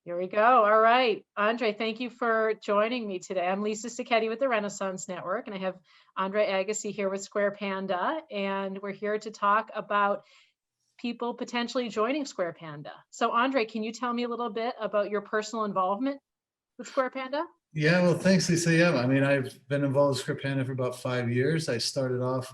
Here we go. All right. Andre, thank you for joining me today. I'm Lisa Sacchetti with the Renaissance Network, and I have Andre Agassi here with Square Panda, and we're here to talk about people potentially joining Square Panda. So, Andre, can you tell me a little bit about your personal involvement with Square Panda? Yeah, well, thanks, Lisa. Yeah, I mean, I've been involved with Square Panda for about 5 years. I started off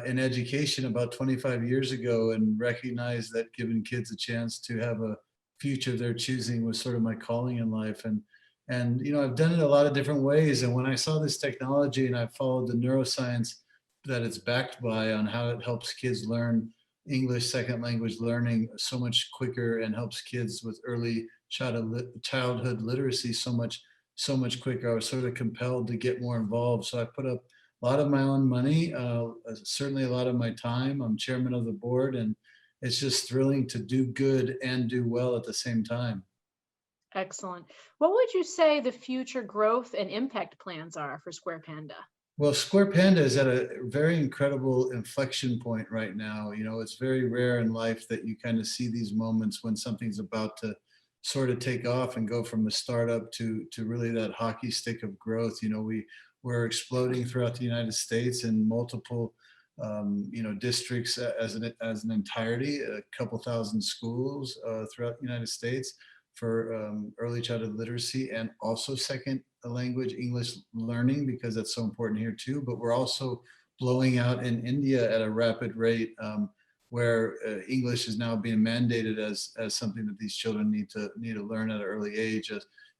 in education about 25 years ago and recognized that giving kids a chance to have a future of their choosing was sort of my calling in life. And I've done it a lot of different ways. And when I saw this technology and I followed the neuroscience that it's backed by on how it helps kids learn English second language learning so much quicker and helps kids with early childhood literacy so much quicker. I was sort of compelled to get more involved. So I put up a lot of my own money, certainly a lot of my time. I'm chairman of the board, and it's just thrilling to do good and do well at the same time. Excellent. What would you say the future growth and impact plans are for Square Panda? Well, Square Panda is at a very incredible inflection point right now. It's very rare in life that you kind of see these moments when something's about to sort of take off and go from a startup to really that hockey stick of growth. We're exploding throughout the United States in multiple districts as an entirety, a couple thousand schools throughout the United States for early childhood literacy and also second language English learning, because that's so important here too. But we're also blowing out in India at a rapid rate, where English is now being mandated as something that these children need to learn at an early age.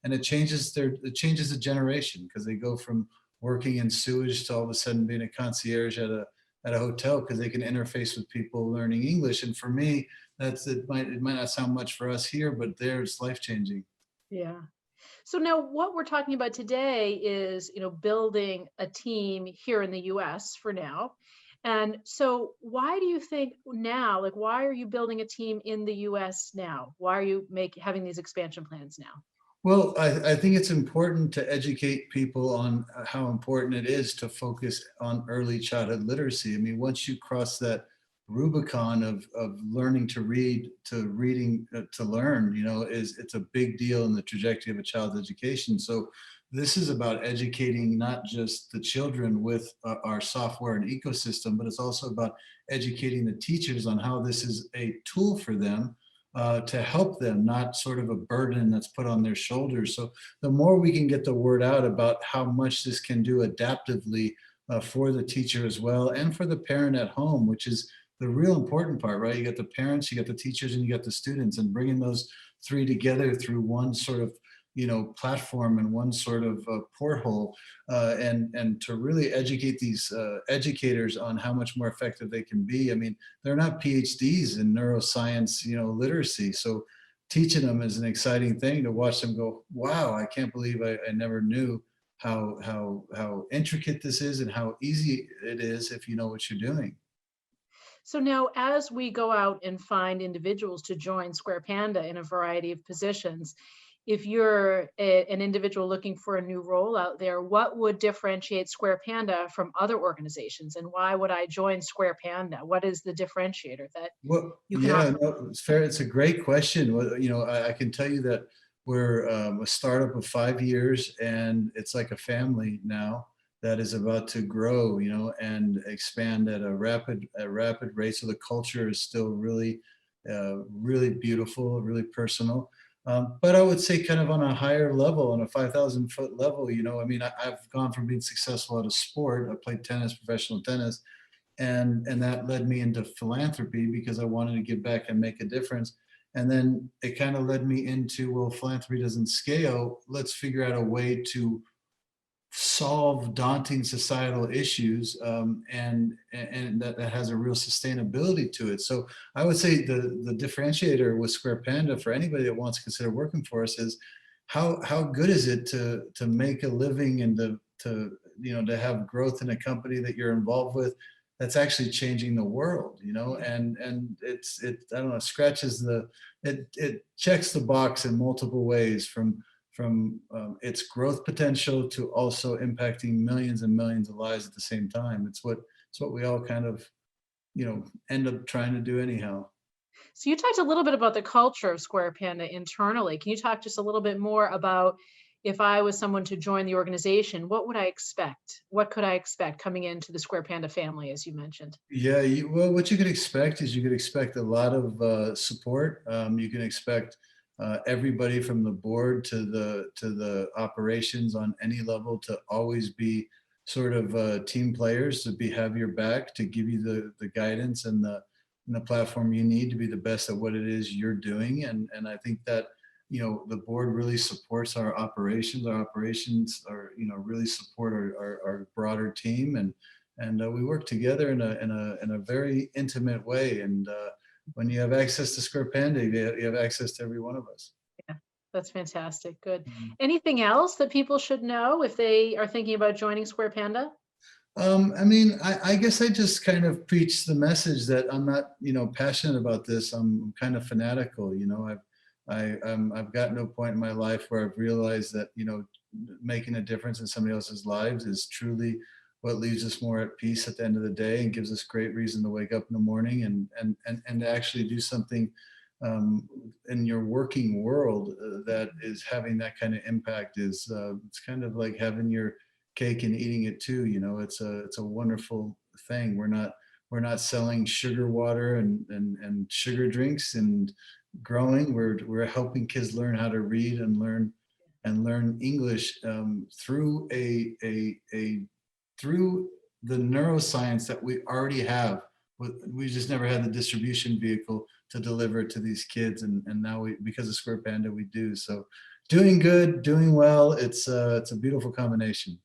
And it changes the generation, because they go from working in sewage to all of a sudden being a concierge at a hotel, because they can interface with people learning English. And for me, it might not sound much for us here, but there it's life changing. Yeah. So now what we're talking about today is, building a team here in the US for now. And so why do you think now, like why are you building a team in the US now? Why are you having these expansion plans now? Well, I think it's important to educate people on how important it is to focus on early childhood literacy. I mean, once you cross that Rubicon of learning to read to reading to learn, it's a big deal in the trajectory of a child's education. So this is about educating not just the children with our software and ecosystem, but it's also about educating the teachers on how this is a tool for them, to help them, not sort of a burden that's put on their shoulders. So the more we can get the word out about how much this can do adaptively, for the teacher as well, and for the parent at home, which is the real important part, right? You got the parents, you got the teachers, and you got the students, and bringing those three together through one sort of platform and one sort of porthole, and to really educate these educators on how much more effective they can be. I mean, they're not PhDs in neuroscience, literacy. So teaching them is an exciting thing to watch them go, wow, I can't believe I never knew how intricate this is and how easy it is if you know what you're doing. So now, as we go out and find individuals to join Square Panda in a variety of positions, if you're an individual looking for a new role out there, what would differentiate Square Panda from other organizations? And why would I join Square Panda? What is the differentiator that Well, you can yeah, offer? no, it's fair. It's a great question. Well, I can tell you that we're a startup of 5 years, and it's like a family now that is about to grow, and expand at a rapid rate. So the culture is still really beautiful, really personal. But I would say kind of on a higher level, on a 5,000-foot level, I mean, I've gone from being successful at a sport. I played tennis, professional tennis, and that led me into philanthropy because I wanted to give back and make a difference. And then it kind of led me into, well, philanthropy doesn't scale. Let's figure out a way to solve daunting societal issues, and that has a real sustainability to it. So I would say the differentiator with Square Panda for anybody that wants to consider working for us is how good is it to make a living and to have growth in a company that you're involved with that's actually changing the world, and it I don't know, scratches it checks the box in multiple ways, from its growth potential to also impacting millions and millions of lives at the same time. It's what we all kind of end up trying to do anyhow. So you talked a little bit about the culture of Square Panda internally. Can you talk just a little bit more about if I was someone to join the organization, what would I expect? What could I expect coming into the Square Panda family, as you mentioned? Yeah, well, what you could expect is you could expect a lot of support. You can expect everybody from the board to the operations on any level to always be sort of team players, to be have your back, to give you the guidance and the platform you need to be the best at what it is you're doing. And I think that, you know, the board really supports our operations. Our operations are, you know, really support our broader team, and we work together in a very intimate way. And when you have access to Square Panda, you have access to every one of us. Yeah, that's fantastic. Good. Mhm. Anything else that people should know if they are thinking about joining Square Panda? I mean, I guess I just kind of preach the message that I'm not, you know, passionate about this. I'm kind of fanatical. You know, I've got no point in my life where I've realized that, you know, making a difference in somebody else's lives is truly what leaves us more at peace at the end of the day and gives us great reason to wake up in the morning and to actually do something in your working world that is having that kind of impact. Is it's kind of like having your cake and eating it too. You know, it's a wonderful thing. We're not selling sugar water and sugar drinks and growing. We're helping kids learn how to read and learn English through through the neuroscience that we already have. We just never had the distribution vehicle to deliver it to these kids, and now we, because of Square Panda, we do. So doing good, doing well. It's a beautiful combination.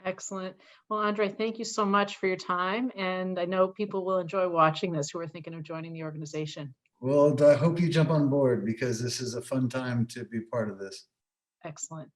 Excellent. Well, Andre, thank you so much for your time. And I know people will enjoy watching this who are thinking of joining the organization. Well, I hope you jump on board because this is a fun time to be part of this. Excellent.